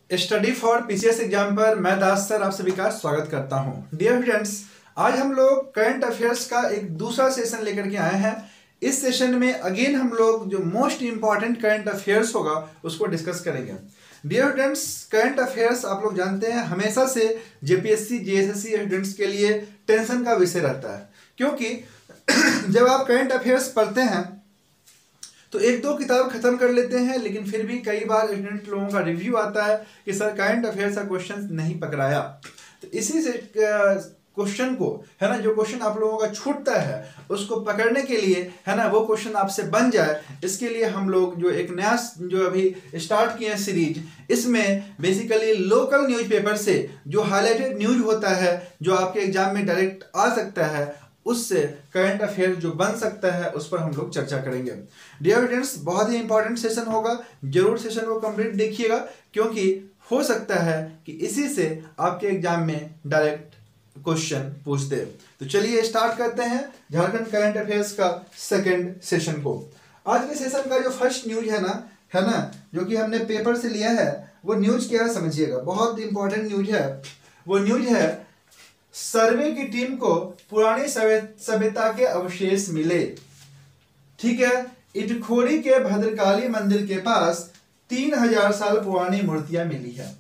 Study for PCS exam पर मैं दास sir आप सभी का स्वागत करता हूं। डियर फ्रेंड्स, आज हम लोग करंट अफेयर्स का एक दूसरा सेशन लेकर के आए हैं। इस सेशन में अगेन हम लोग जो मोस्ट इंपॉर्टेंट करंट अफेयर्स होगा उसको डिस्कस करेंगे। डियर फ्रेंड्स, करंट अफेयर्स आप लोग जानते हैं हमेशा से जेपीएससी जेएसएससी स्टूडेंट्स के लिए टेंशन का विषय रहता है, क्योंकि जब आप करंट अफेयर्स पढ़ते हैं तो एक दो किताब खत्म कर लेते हैं, लेकिन फिर भी कई बार स्टूडेंट लोगों का रिव्यू आता है कि सर करंट अफेयर्स का क्वेश्चन नहीं पकड़ाया। तो इसी से क्वेश्चन को है ना, जो क्वेश्चन आप लोगों का छूटता है उसको पकड़ने के लिए है ना, वो क्वेश्चन आपसे बन जाए, इसके लिए हम लोग जो एक नया जो अभी स्टार्ट किए हैं सीरीज, इसमें बेसिकली लोकल न्यूज़पेपर से जो हाईलाइटेड न्यूज होता है जो आपके एग्जाम में डायरेक्ट आ सकता है, उससे करंट अफेयर जो बन सकता है उस पर हम लोग चर्चा करेंगे। डियर फ्रेंड्स, बहुत ही इंपॉर्टेंट सेशन होगा, जरूर सेशन को कंप्लीट देखिएगा, क्योंकि हो सकता है कि इसी से आपके एग्जाम में डायरेक्ट क्वेश्चन पूछ दे। तो चलिए स्टार्ट करते हैं झारखंड करंट अफेयर्स का सेकंड सेशन को। आज के सेशन का जो फर्स्ट न्यूज है ना, जो कि हमने पेपर से लिया है, वो न्यूज क्या है समझिएगा, बहुत इंपॉर्टेंट न्यूज है। वो न्यूज है सर्वे की टीम को पुरानी सभ्यता के अवशेष मिले। ठीक है, इटखोरी के भद्रकाली मंदिर के पास 3000 साल पुरानी मूर्तियां मिली है।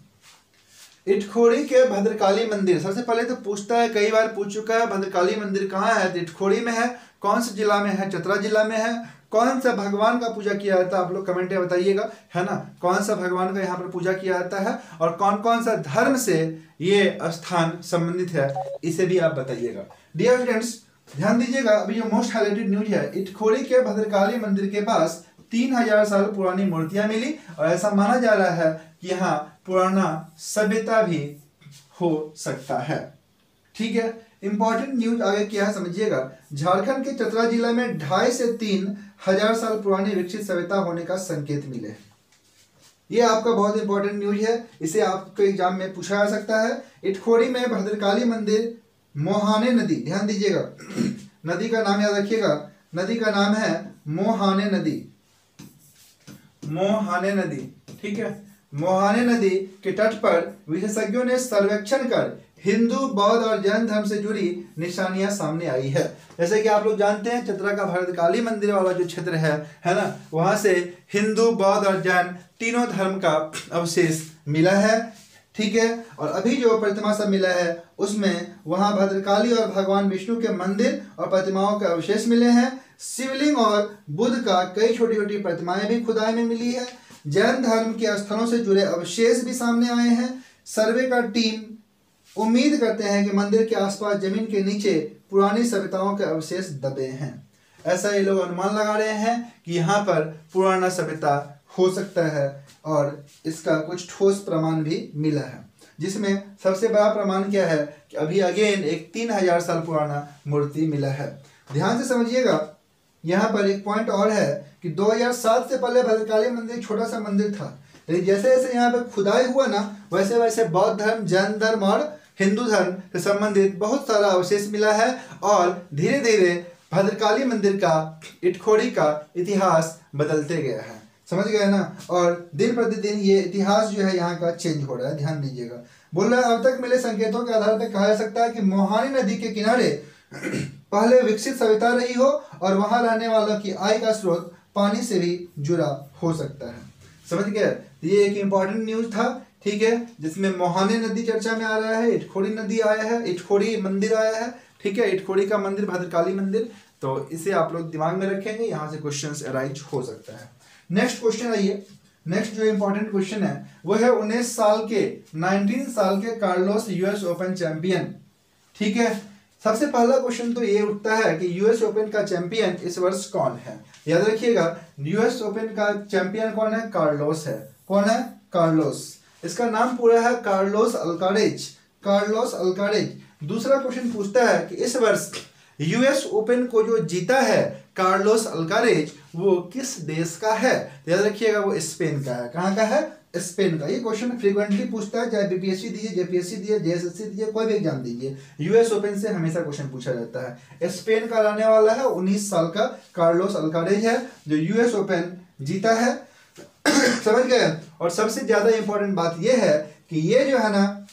इटखोरी के भद्रकाली मंदिर, सबसे पहले तो पूछता है, कई बार पूछ चुका है, भद्रकाली मंदिर कहाँ है? तो इटखोरी में है। कौन से जिला में है? चतरा जिला में है। कौन सा भगवान का पूजा किया जाता है? आप लोग कमेंट में बताइएगा, है ना, कौन सा भगवान का यहाँ पर पूजा किया जाता है और कौन कौन सा धर्म से ये स्थान संबंधित है, इसे भी आप बताइएगा। डियर फ्रेंड्स, ध्यान दीजिएगा, अभी जो मोस्ट हाईलाइटेड न्यूज है, इटखोरी के भद्रकाली मंदिर के पास 3000 साल पुरानी मूर्तियां मिली और ऐसा माना जा रहा है कि यहाँ पुराना सभ्यता भी हो सकता है। ठीक है, इंपॉर्टेंट न्यूज आगे क्या है समझिएगा। झारखंड के चतरा जिला में 2500 से 3000 साल पुरानी विकसित सभ्यता होने का संकेत मिले। ये आपका बहुत इंपॉर्टेंट न्यूज है, इसे आपके एग्जाम में पूछा जा सकता है। इटखोरी में भद्रकाली मंदिर, मोहाने नदी, ध्यान दीजिएगा, नदी का नाम याद रखिएगा, नदी का नाम है मोहाने नदी। मोहाने नदी, ठीक है, मोहाने नदी के तट पर विशेषज्ञों ने सर्वेक्षण कर हिंदू, बौद्ध और जैन धर्म से जुड़ी निशानियां सामने आई है। जैसे कि आप लोग जानते हैं, चतरा का भद्रकाली मंदिर वाला जो क्षेत्र है ना, वहां से हिंदू, बौद्ध और जैन तीनों धर्म का अवशेष मिला है। ठीक है, और अभी जो प्रतिमा सब मिला है उसमें वहां भद्रकाली और भगवान विष्णु के मंदिर और प्रतिमाओं के अवशेष मिले हैं। शिवलिंग और बुद्ध का कई छोटी छोटी प्रतिमाएं भी खुदाई में मिली है। जैन धर्म के स्थलों से जुड़े अवशेष भी सामने आए हैं। सर्वे का टीम उम्मीद करते हैं कि मंदिर के आसपास जमीन के नीचे पुरानी सभ्यताओं के अवशेष दबे हैं। ऐसा ये लोग अनुमान लगा रहे हैं कि यहाँ पर पुराना सभ्यता हो सकता है और इसका कुछ ठोस प्रमाण भी मिला है, जिसमें सबसे बड़ा प्रमाण क्या है कि अभी अगेन एक 3000 साल पुराना मूर्ति मिला है। ध्यान से समझिएगा, यहाँ पर एक पॉइंट और है कि 2007 से पहले भद्रकाली मंदिर छोटा सा मंदिर था, लेकिन जैसे जैसे यहाँ पे खुदाई हुआ ना, वैसे वैसे बौद्ध धर्म, जैन धर्म और हिंदू धर्म से संबंधित बहुत सारा अवशेष मिला है और धीरे धीरे भद्रकाली मंदिर का, इटखोरी का इतिहास बदलते गया है। समझ गए ना, और दिन प्रतिदिन ये इतिहास जो है यहाँ का चेंज हो रहा है। ध्यान दीजिएगा, बोल रहा है अब तक मिले संकेतों के आधार पर कहा जा सकता है कि मोहानी नदी के किनारे पहले विकसित सभ्यता रही हो और वहां रहने वालों की आय का स्रोत पानी से भी जुड़ा हो सकता है। समझ गए, ये एक इंपॉर्टेंट न्यूज था। ठीक है, जिसमें मोहाने नदी चर्चा में आ रहा है, इटखोरी नदी आया है, इटखोरी मंदिर आया है। ठीक है, इटखोरी का मंदिर, भद्रकाली मंदिर, तो इसे आप लोग दिमाग में रखेंगे, यहाँ से क्वेश्चंस अराइज हो सकता है। नेक्स्ट क्वेश्चन आइए। नेक्स्ट जो इंपॉर्टेंट क्वेश्चन है वो है 19 साल के कार्लोस यूएस ओपन चैंपियन। ठीक है, सबसे पहला क्वेश्चन तो ये उठता है कि यूएस ओपन का चैंपियन इस वर्ष कौन है। याद रखिएगा, यूएस ओपन का चैंपियन कौन है? कार्लोस है। कौन है? कार्लोस। इसका नाम पूरा है कार्लोस अल्कारेज। Carlos Alcaraz. दूसरा क्वेश्चन पूछता है कि इस वर्ष यूएस ओपन को जो जीता है कार्लोस अल्कारेज, वो किस देश का है? याद रखिएगा, वो स्पेन का है। कहाँ का है? स्पेन का। ये क्वेश्चन फ्रीक्वेंटली पूछता है, चाहे बीपीएससी दीजिए, जेपीएससी दीजिए, जेएसएससी दीजिए, कोई भी एग्जाम दीजिए, यूएस ओपन से हमेशा क्वेश्चन पूछा जाता है। स्पेन का रहने वाला है, 19 साल का कार्लोस अल्कारेज है जो यूएस ओपन जीता है। समझ गए। और सबसे ज्यादा इंपॉर्टेंट बात यह है कि ये जो है ना,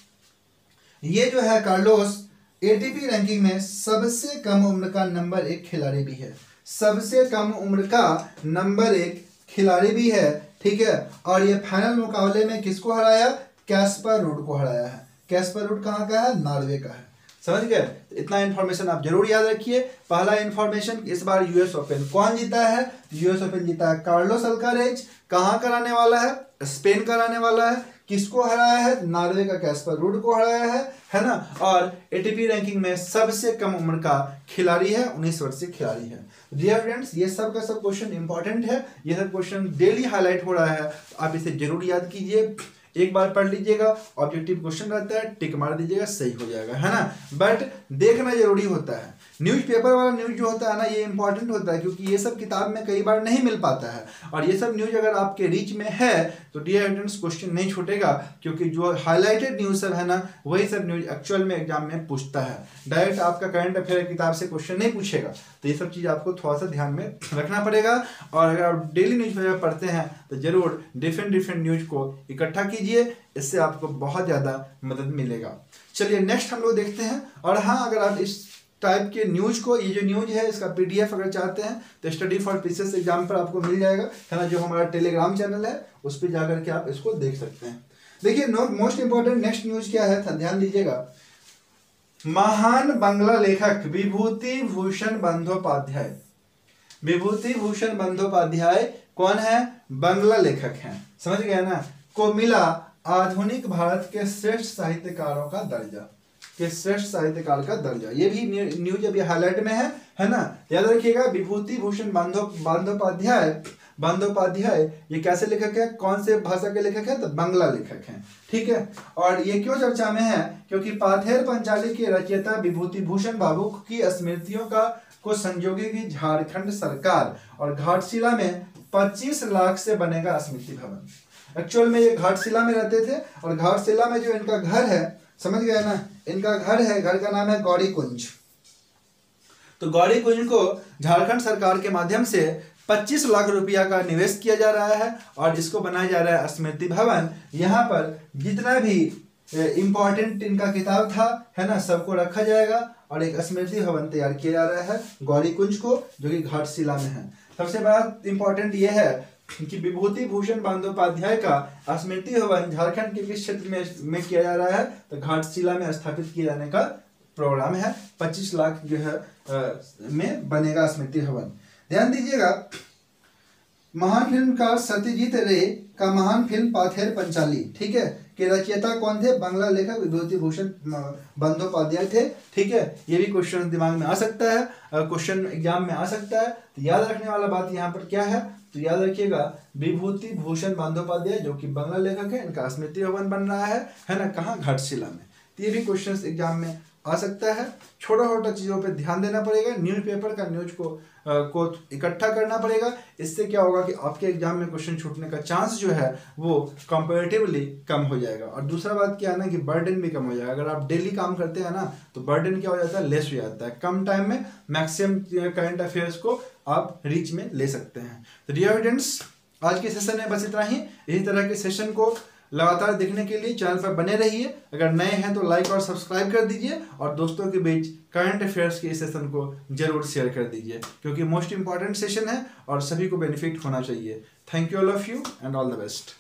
ये जो है कार्लोस एटीपी रैंकिंग में सबसे कम उम्र का नंबर 1 खिलाड़ी भी है, सबसे कम उम्र का नंबर 1 खिलाड़ी भी है, ठीक है। और ये फाइनल मुकाबले में किसको हराया? कैस्पर रूड को हराया है। कैस्पर रूड कहाँ का है? नॉर्वे का है। समझ गए? इतना इंफॉर्मेशन आप जरूर याद रखिए। पहला इंफॉर्मेशन, इस बार यूएस ओपन कौन जीता है? यूएस ओपन जीता है कार्लोस अल्कारेज। कहाँ कराने वाला है? स्पेन कराने वाला है। किसको हराया है? नॉर्वे का कैस्पर रूड को हराया है ना। और एटीपी रैंकिंग में सबसे कम उम्र का खिलाड़ी है, 19 वर्षीय खिलाड़ी है। डियर फ्रेंड्स, ये सब का सब क्वेश्चन इंपॉर्टेंट है, ये सब क्वेश्चन डेली हाईलाइट हो रहा है, आप इसे जरूर याद कीजिए। एक बार पढ़ लीजिएगा, ऑब्जेक्टिव क्वेश्चन रहता है, टिक मार दीजिएगा, सही हो जाएगा, है ना। बट देखना जरूरी होता है। न्यूज़पेपर वाला न्यूज़ जो होता है ना, ये इंपॉर्टेंट होता है क्योंकि ये सब किताब में कई बार नहीं मिल पाता है। और ये सब न्यूज़ अगर आपके रीच में है तो डियर स्टूडेंट्स क्वेश्चन नहीं छूटेगा, क्योंकि जो हाईलाइटेड न्यूज़ सब है ना, वही सब न्यूज़ एक्चुअल में एग्जाम में पूछता है। डायरेक्ट आपका करंट अफेयर किताब से क्वेश्चन नहीं पूछेगा। तो ये सब चीज़ आपको थोड़ा सा ध्यान में रखना पड़ेगा। और अगर आप डेली न्यूज़पेपर पढ़ते हैं तो जरूर डिफरेंट न्यूज़ को इकट्ठा कीजिए, इससे आपको बहुत ज़्यादा मदद मिलेगा। चलिए नेक्स्ट हम लोग देखते हैं। और हाँ, अगर आप इस टाइप के न्यूज़ को, ये जो न्यूज़ है इसका पीडीएफ अगर चाहते हैं तो स्टडी फॉर पीसीएस एग्जाम पर आपको मिल जाएगा, है ना। जो हमारा टेलीग्राम चैनल है उस पर जाकर के आप इसको देख सकते हैं। देखिए मोस्ट इंपॉर्टेंट नेक्स्ट न्यूज़ क्या है, ध्यान दीजिएगा। महान बांग्ला लेखक विभूति भूषण बंदोपाध्याय। विभूति भूषण बंदोपाध्याय कौन है? बांग्ला लेखक हैं, समझ गए ना। को मिला आधुनिक भारत के श्रेष्ठ साहित्यकारों का दर्जा, के श्रेष्ठ साहित्यकार का दर्जा। ये भी न्यूज अभी हाईलाइट में है ना। याद रखिएगा, विभूति भूषण बंदोपाध्याय ये कैसे लेखक है? कौन से भाषा के लेखक है? तो बांग्ला लेखक हैं, ठीक है। और ये क्यों चर्चा में है? क्योंकि पाथेर पंचाली के रचयिता विभूति भूषण बाबू की स्मृतियों को संजोगेगी झारखंड सरकार, और घाटशिला में 25 लाख से बनेगा स्मृति भवन। एक्चुअल में ये घाटशिला में रहते थे, और घाटशिला में जो इनका घर है, समझ गए ना, इनका घर है, घर का नाम है गौरी कुंज। तो गौरी कुंज को झारखंड सरकार के माध्यम से 25 लाख रुपया का निवेश किया जा रहा है, और इसको बनाया जा रहा है स्मृति भवन। यहाँ पर जितना भी इंपॉर्टेंट इनका किताब था, है ना, सबको रखा जाएगा, और एक स्मृति भवन तैयार किया जा रहा है गौरी कुंज को, जो कि घाटशिला में है। सबसे बड़ा इंपॉर्टेंट ये है कि विभूति भूषण बंदोपाध्याय का स्मृति भवन झारखंड के किस क्षेत्र में किया जा रहा है? तो घाटशिला में स्थापित किए जाने का प्रोग्राम है। 25 लाख जो है में बनेगा स्मृति भवन। ध्यान दीजिएगा, महान फिल्मकार सत्यजीत रे का महान फिल्म पाथेर पंचाली, ठीक है, के रचयिता कौन थे? बांग्ला लेखक विभूति भूषण बंदोपाध्याय थे, ठीक है। ये भी क्वेश्चन दिमाग में आ सकता है, क्वेश्चन एग्जाम में आ सकता है। तो याद रखने वाला बात यहाँ पर क्या है? तो याद रखिएगा, विभूति भूषण बंदोपाध्याय जो कि बांग्ला लेखक है, इनका स्मृति भवन बन रहा है ना, कहाँ? घाटशिला में। तो ये भी क्वेश्चन एग्जाम में आ सकता है। छोटा छोटा चीज़ों पे ध्यान देना पड़ेगा, न्यूज़पेपर का न्यूज को इकट्ठा करना पड़ेगा। इससे क्या होगा कि आपके एग्जाम में क्वेश्चन छूटने का चांस जो है वो कंपैरेटिवली कम हो जाएगा। और दूसरा बात क्या है ना कि बर्डन भी कम हो जाएगा। अगर आप डेली काम करते हैं ना तो बर्डन क्या हो जाता है? लेस हो जाता है। कम टाइम में मैक्सिमम करंट अफेयर्स को आप रीच में ले सकते हैं। तो डियर स्टूडेंट्स, आज के सेशन में बस इतना ही। इसी तरह के सेशन को लगातार देखने के लिए चैनल पर बने रहिए। अगर नए हैं तो लाइक और सब्सक्राइब कर दीजिए, और दोस्तों के बीच करंट अफेयर्स के इस सेशन को जरूर शेयर कर दीजिए, क्योंकि मोस्ट इंपॉर्टेंट सेशन है और सभी को बेनिफिट होना चाहिए। Thank you all of you and all the best.